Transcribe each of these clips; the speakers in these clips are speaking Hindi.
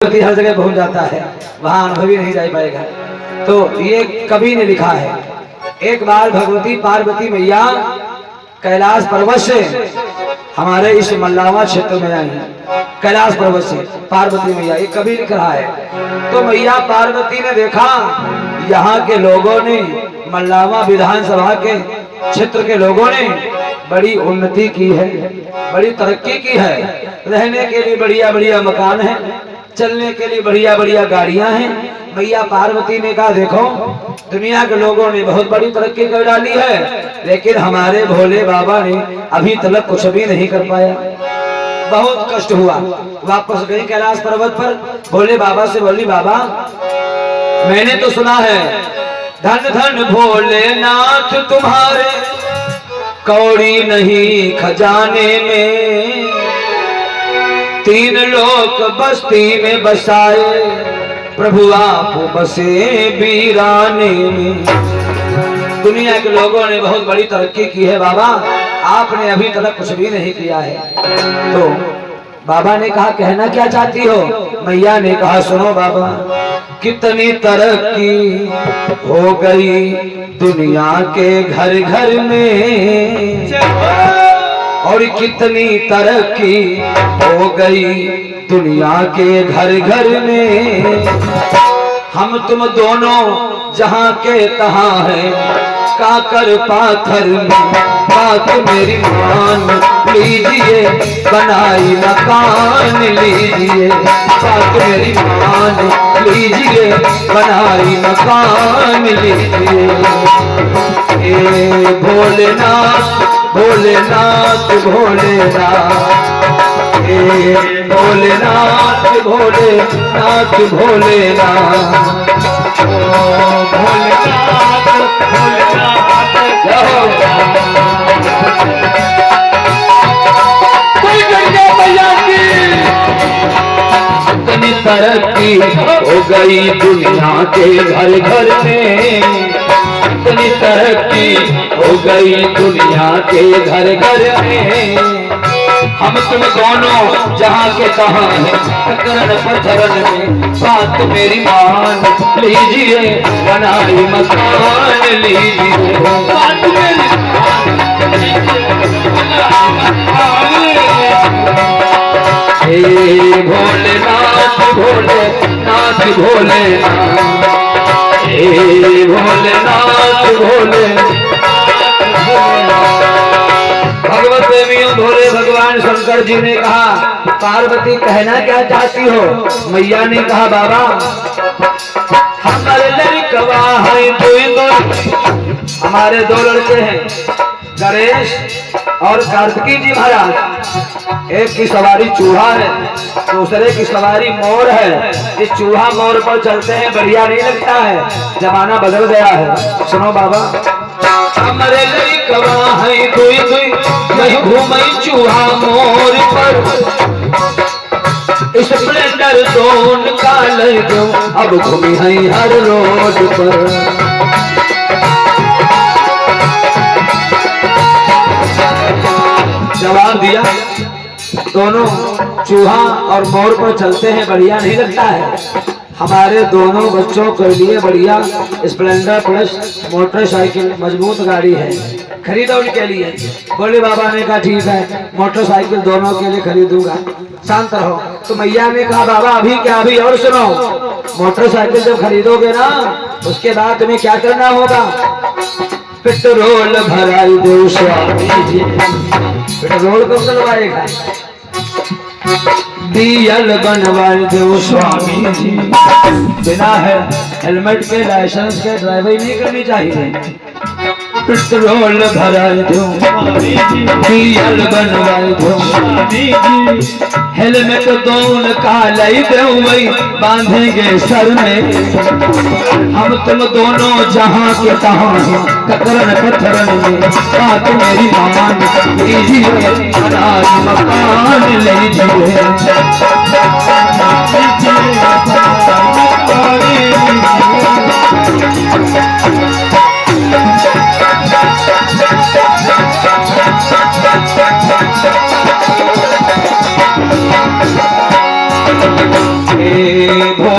हर जगह पहुंच जाता है, वहां अनुभवी नहीं जा पाएगा। तो ये कवि ने लिखा है, एक बार भगवती पार्वती मैया कैलाश पर्वत से हमारे इस मल्लावा क्षेत्र में आई है। कैलाश पर्वत से पार्वती मैया, एक कवि लिख रहा है। तो मैया पार्वती ने देखा यहाँ के लोगों ने, मल्लावा विधानसभा के क्षेत्र के लोगों ने बड़ी उन्नति की है, बड़ी तरक्की की है। रहने के लिए बढ़िया बढ़िया मकान है, चलने के लिए बढ़िया बढ़िया गाड़ियां हैं। मैया पार्वती ने कहा देखो दुनिया के लोगों ने बहुत बड़ी तरक्की कर डाली है, लेकिन हमारे भोले बाबा ने अभी तक कुछ भी नहीं कर पाया। बहुत कष्ट हुआ। वापस गई कैलाश पर्वत पर, भोले बाबा से बोली बाबा मैंने तो सुना है धन धन भोलेनाथ तुम्हारे कौड़ी नहीं खजाने में, तीन लोक बस्ती में बसाए प्रभु आप बसे वीराने में। दुनिया के लोगों ने बहुत बड़ी तरक्की की है बाबा, आपने अभी तक कुछ भी नहीं किया है। तो बाबा ने कहा कहना क्या चाहती हो? मैया ने कहा सुनो बाबा, कितनी तरक्की हो गई दुनिया के घर घर में, और कितनी तरक्की हो गई दुनिया के घर घर में। हम तुम दोनों जहाँ के तहाँ हैं, काकर पाथर में बात मेरी मान लीजिए, बनाई मकान लीजिए, बात मेरी मान लीजिए, बनाई मकान लीजिए। ए भोलेनाथ भोलेनाथ भोलेनाथ, ए भोलेनाथ भोलेनाथ भोलेनाथ, ओ भोलेनाथ भोलेनाथ कोई गंगा मैया की। इतनी तरक्की हो गई दुनिया के घर घर में, इतनी तरक्की हो गई दुनिया के घर घर में। हम तुम दोनों जहाँ के तहाँ हैं, ककरन पत्थरन में बात मेरी मान लीजिए, बनाई मकान लीजिए, बात मेरी मान लीजिए। हे भोलेनाथ भोलेनाथ भोलेनाथ, हे भोलेनाथ भोलेनाथ। भगवत प्रेमियों, भोले भगवान शंकर जी ने कहा पार्वती कहना क्या चाहती हो? मैया ने कहा बाबा हमारे लड़कवा है हमारे दो लड़के हैं, गणेश और कार्तिकी जी महाराज। एक की सवारी चूहा है, दूसरे की सवारी मोर है। ये चूहा मोर पर चलते हैं, बढ़िया नहीं लगता है, जमाना बदल गया है। सुनो बाबा हमारे लड़कवा है दुई दुई, नहीं घूमई चूहा मोर पर, स्प्लेंडर जोन का ले दो, अब घूमी है हर रोड पर। जवाब दिया दोनों चूहा और मोर पर चलते हैं, बढ़िया नहीं लगता है। हमारे दोनों बच्चों के लिए बढ़िया स्प्लेंडर प्लस मोटरसाइकिल मजबूत गाड़ी है, खरीदो उनके लिए। भोले बाबा ने कहा ठीक है, मोटरसाइकिल दोनों के लिए खरीदूंगा, शांत रहो। तो मैया ने कहा बाबा अभी क्या, अभी और सुनो। मोटरसाइकिल जब खरीदोगे ना, उसके बाद तुम्हें क्या करना होगा? पेट्रोल भराई दो स्वामी जी। पेट्रोल कब डलवाएगा? डीजल बनवा दो स्वामी जी। बिना हेलमेट के लाइसेंस के ड्राइवरी नहीं करनी चाहिए। पेट्रोल भरा दो, डीजल बनवा दो, हेलमेट दोनों का लाई दो, वही बांधेंगे सर में। हम तुम दोनों जहाँ के तहाँ हैं, ककरन पत्थरन में बात मेरी मान लीजिए, बनाई मकान लीजिए।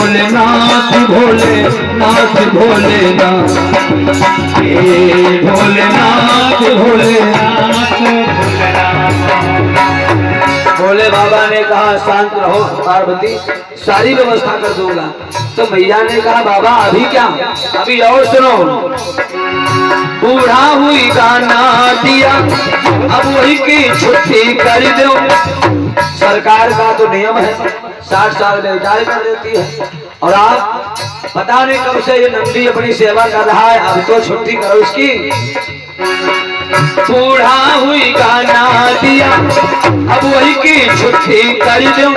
भोलेनाथ भोलेनाथ भोलेनाथ, हे भोलेनाथ भोलेनाथ भोले बाबा ने कहा शांत रहो पार्वती, सारी व्यवस्था कर दूंगा। तो मैया ने कहा बाबा अभी क्या, अभी और सुनो। बूढ़ा हुई गाना दिया, अब वही की छुट्टी कर दो। सरकार का तो नियम है 60 साल में रिटायर कर देती है, और आप पता नहीं कब से ये नंदी अपनी सेवा कर रहा है, अब तो छुट्टी करो इसकी। बूढ़ा हुई गाना दिया, अब वही की छुट्टी कर दो।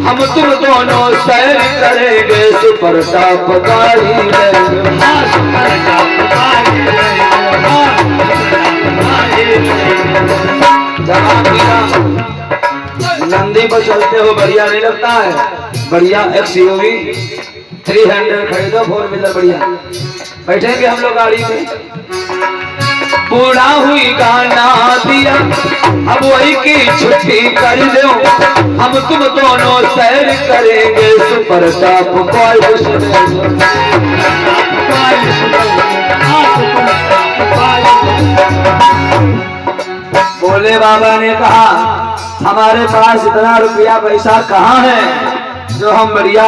हम तुम दोनों सैर करेंगे सुपर टॉप गाड़ी में। जवाब दिया, नंदी पर चलते हो बढ़िया नहीं लगता है, बढ़िया XUV 300 खरीदो, 4 व्हीलर बढ़िया, बैठेंगे हम लोग गाड़ी में। बूढ़ा हुई गाना दिया, अब वही की छुट्टी कर दो। हम तुम दोनों सैर करेंगे सुपर टॉप बॉयज में। भोले बाबा ने कहा हमारे पास इतना रुपया पैसा कहाँ है जो हम बढ़िया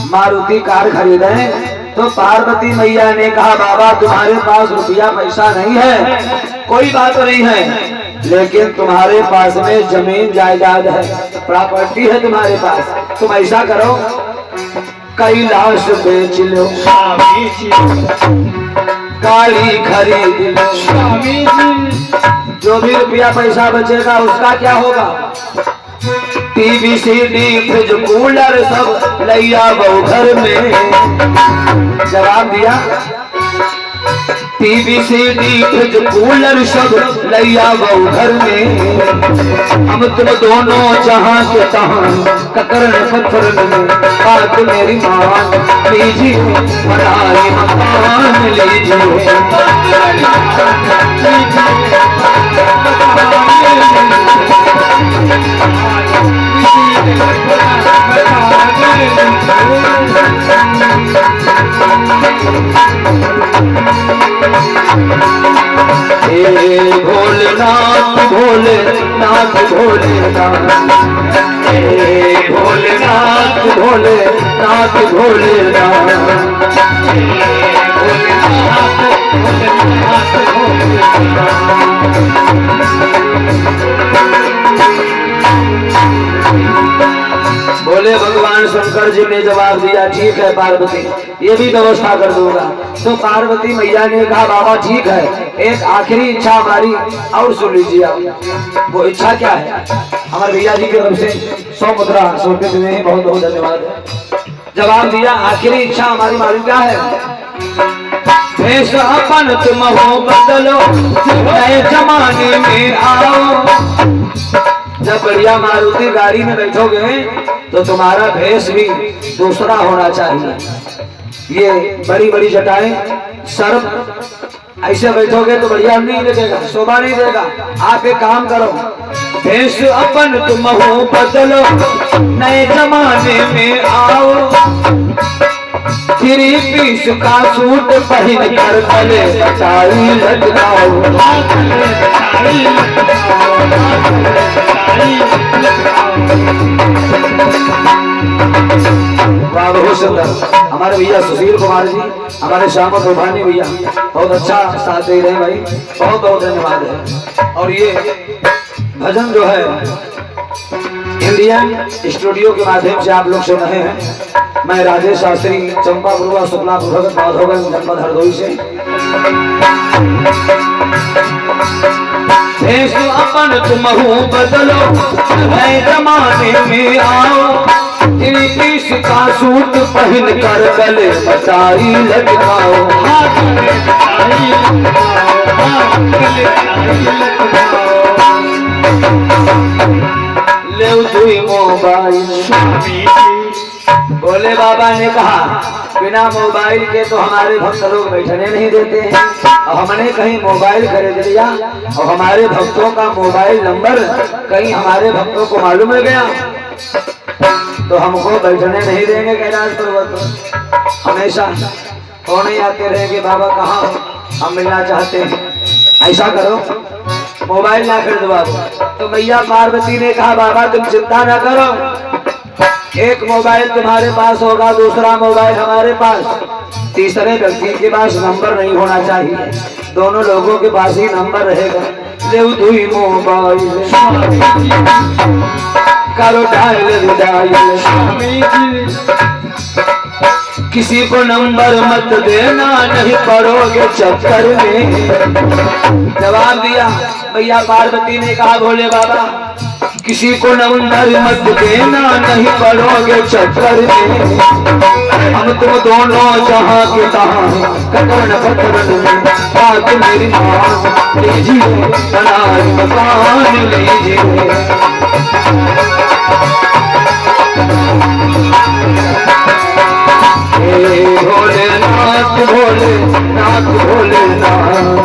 मारुति कार खरीदें। तो पार्वती मैया ने कहा बाबा तुम्हारे पास रुपया पैसा नहीं है, कोई बात नहीं है, लेकिन तुम्हारे पास में जमीन जायदाद है, प्रॉपर्टी है तुम्हारे पास। तुम ऐसा करो कैलाश बेच लो, गाड़ी खरीद लो, जो भी रुपया पैसा बचेगा उसका क्या होगा, टीवी CD फ्रिज कूलर सब लैया वो घर में। जवाब दिया टीवी CD फ्रिज कूलर सब लैया वो घर में। हम तुम दोनों जहां के तहां कतरन पत्थर में, बात मेरी मान लीजिए, बनाए मकान लीजिए। भोलेनाथ भोलेनाथ भोलेनाथ, हे भोलेनाथ भोलेनाथ भोलेनाथ, बोले भगवान शंकर जी ने जवाब दिया ठीक है पार्वती, ये भी व्यवस्था कर दूंगा। तो पार्वती मैया ने कहा बाबा ठीक है, एक आखिरी इच्छा हमारी और सुन लीजिए आप। वो इच्छा क्या है, हमारे भैया जी की तरफ से 100 मुद्रा सौंपे हुए हैं, बहुत बहुत धन्यवाद। जवाब दिया आखिरी इच्छा हमारी मालूम क्या है, भेष अपन तुम हो बदलो, नए जमाने में आओ। जब बढ़िया मारुति गाड़ी में बैठोगे तो तुम्हारा भेष भी दूसरा होना चाहिए। ये बड़ी बड़ी जटाएं सर्प ऐसे बैठोगे तो बढ़िया नहीं लगेगा, शोभा नहीं देगा। आप एक काम करो, भेष अपन तुम हो बदलो, नए जमाने में आओ। 3 पीस का सूट पहन कर गले टाई लगाओ। बहुत सुंदर हमारे भैया सुशील कुमार जी, हमारे श्याम तोफानी भैया बहुत अच्छा साथ दे रहे हैं भाई, बहुत बहुत धन्यवाद है। और ये भजन जो है इंडियन स्टूडियो के माध्यम से आप लोग सुन रहे हैं। मैं राजेश शास्त्री चंपा गुरुआ शुक्ला भगत माधोगंज जनपद हरदोई से। भेष अपन तुम हो बदलो, नए जमाने में आओ। 3 पीस का सूट पहन कर गले पटाई लगाओ। ले दुई मोबाइल, भोले बाबा ने कहा बिना मोबाइल के तो हमारे भक्त लोग बैठने नहीं देते हैं, और हमने कहीं मोबाइल खरीद लिया और हमारे भक्तों का मोबाइल नंबर कहीं हमारे भक्तों को मालूम हो गया। तो हमको बैठने नहीं देंगे कैलाश पर्वत पर। हमेशा होने आते रहेंगे बाबा कहाँ हो, हम मिलना चाहते हैं। ऐसा करो मोबाइल ना खरीदो बाबा। तो मैया पार्वती ने कहा बाबा तुम चिंता ना करो, एक मोबाइल तुम्हारे पास होगा, दूसरा मोबाइल हमारे पास, तीसरे व्यक्ति के पास नंबर नहीं होना चाहिए, दोनों लोगों के पास ही नंबर रहेगा। ले मोबाइल करो डायल डायल, किसी को नंबर मत देना नहीं पड़ोगे चक्कर में। जवाब दिया भैया पार्वती ने कहा भोले बाबा किसी को नंबर मत देना नहीं पड़ोगे चक्कर में। हम तुम दोनों जहाँ के तहाँ कतरन कतरन में बात मेरी मान लीजिए, बनाई मकान लीजिए। भोलेनाथ भोलेनाथ भोलेनाथ,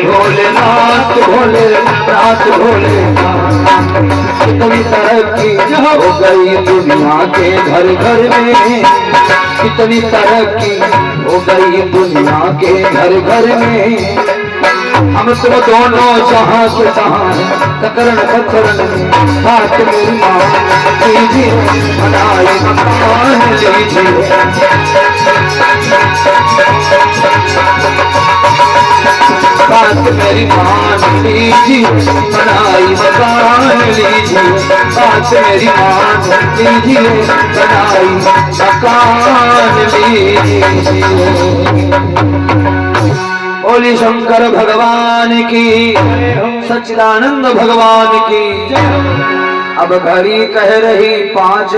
भोलेनाथ भोलेनाथ भोलेनाथ। कितनी तरक्की हो गई दुनिया के घर घर में, कितनी तरक्की हो गई दुनिया के घर घर में। हम तुम दोनों जहाँ के तहाँ कतरन कतरन में बात मेरी मान लीजिए, बनाई मकान लीजिए। बात मेरी मान लीजिए, बनाई मकान लीजिए। बात मेरी मान लीजिए, बनाई मकान लीजिए। बोली शंकर भगवान की, सच्चिदानंद भगवान की। अब घड़ी कह रही 5